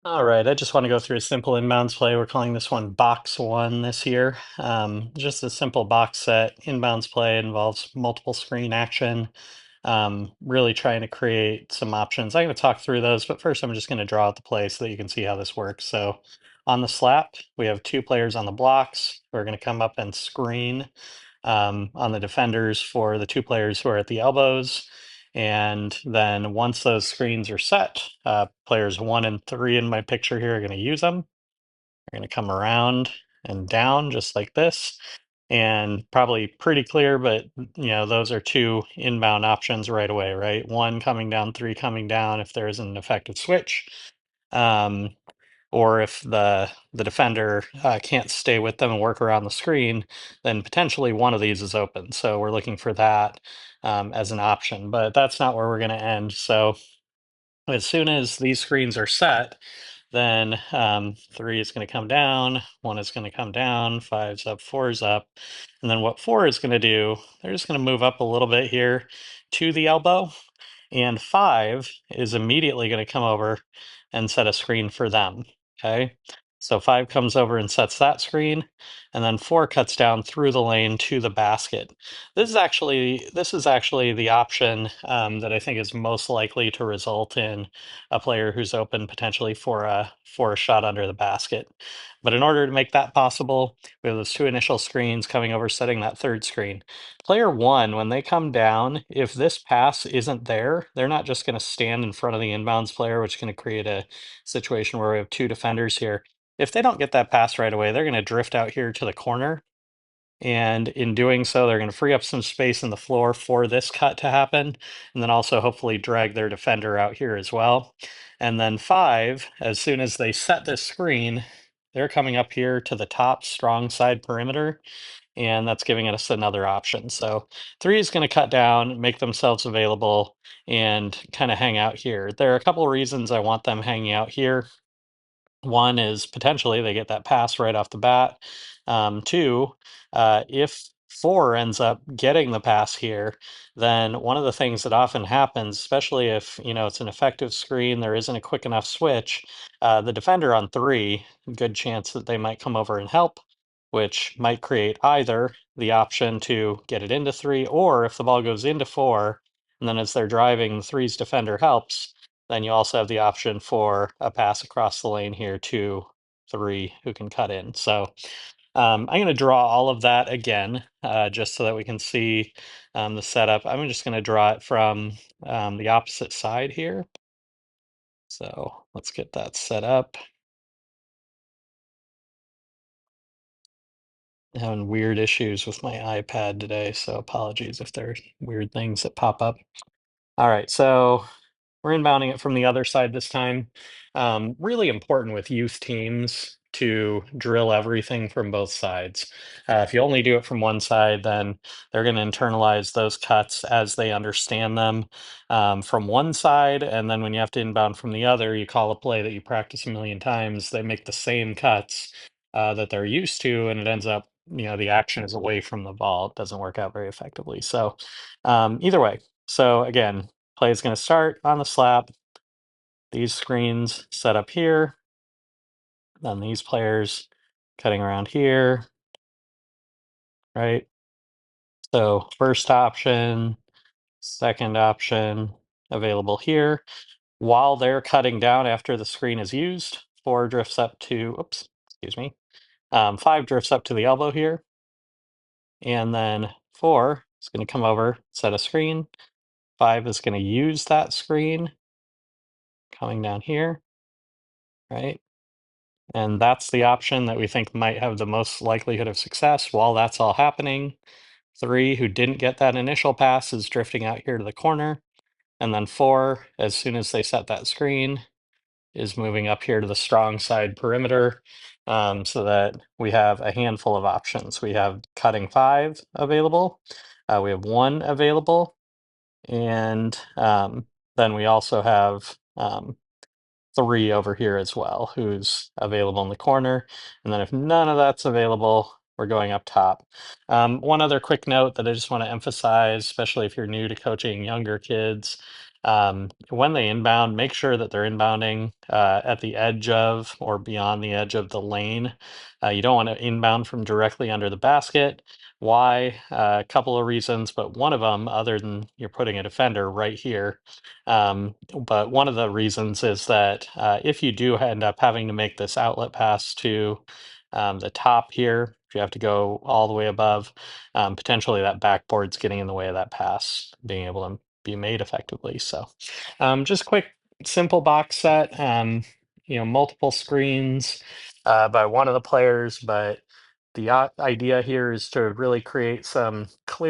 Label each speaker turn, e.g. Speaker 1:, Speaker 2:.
Speaker 1: All right, I just want to go through a simple inbounds play. We're calling this one box one this year. Just a simple box set inbounds play involves multiple screen action. Really trying to create some options. I'm going to talk through those, but first I'm just going to draw out the play so that you can see how this works. So on the slap, we have two players on the blocks who are going to come up and screen on the defenders for the two players who are at the elbows. And then once those screens are set, players one and three in my picture here are going to use them. They're going to come around and down just like this. And probably pretty clear, but those are two inbound options right away, right? One coming down, three coming down if there isn't an effective switch. Um, or if the defender can't stay with them and work around the screen, then potentially one of these is open. So we're looking for that as an option, but that's not where we're going to end. So as soon as these screens are set, then three is going to come down, one is going to come down, five's up, four's up. And then what four is going to do, they're just going to move up a little bit here to the elbow. And five is immediately going to come over and set a screen for them. Okay. So five comes over and sets that screen, and then four cuts down through the lane to the basket. This is actually the option that I think is most likely to result in a player who's open potentially for a shot under the basket. But in order to make that possible, we have those two initial screens coming over, setting that third screen. Player one, when they come down, if this pass isn't there, they're not just going to stand in front of the inbounds player, which is going to create a situation where we have two defenders here. If they don't get that pass right away, they're going to drift out here to the corner. And in doing so, they're going to free up some space in the floor for this cut to happen. And then also hopefully drag their defender out here as well. And then five, as soon as they set this screen, they're coming up here to the top strong side perimeter, and that's giving us another option. So three is going to cut down, make themselves available, and kind of hang out here. There are a couple of reasons I want them hanging out here. One is potentially they get that pass right off the bat. Two, if four ends up getting the pass here, then one of the things that often happens, especially if it's an effective screen, there isn't a quick enough switch, the defender on three, good chance that they might come over and help, which might create either the option to get it into three, or if the ball goes into four, and then as they're driving, the three's defender helps, then you also have the option for a pass across the lane here to three who can cut in. So I'm going to draw all of that again, just so that we can see the setup. I'm just going to draw it from the opposite side here. So let's get that set up. Having weird issues with my iPad today, so apologies if there's weird things that pop up. All right, so we're inbounding it from the other side this time. Really important with youth teams to drill everything from both sides. If you only do it from one side, then they're going to internalize those cuts as they understand them from one side. And then when you have to inbound from the other, you call a play that you practice a million times. They make the same cuts that they're used to, and it ends up, the action is away from the ball. It doesn't work out very effectively. So, either way. So, again, play is going to start on the slap. These screens set up here. Then these players cutting around here, right? So first option, second option available here. While they're cutting down after the screen is used, four drifts up to, oops, excuse me. Five drifts up to the elbow here. And then four is going to come over, set a screen. Five is going to use that screen coming down here, right? And that's the option that we think might have the most likelihood of success while that's all happening. Three, who didn't get that initial pass, is drifting out here to the corner. And then four, as soon as they set that screen, is moving up here to the strong side perimeter, so that we have a handful of options. We have cutting five available, we have one available, and then we also have three over here as well, who's available in the corner. And then if none of that's available, we're going up top. One other quick note that I just want to emphasize, especially if you're new to coaching younger kids, When they inbound, make sure that they're inbounding at the edge of or beyond the edge of the lane. You don't want to inbound from directly under the basket. Why? A couple of reasons, but one of them, other than you're putting a defender right here, but one of the reasons is that if you do end up having to make this outlet pass to the top here, if you have to go all the way above, potentially that backboard's getting in the way of that pass being able to be made effectively. So just quick, simple box set, multiple screens by one of the players, but the idea here is to really create some clear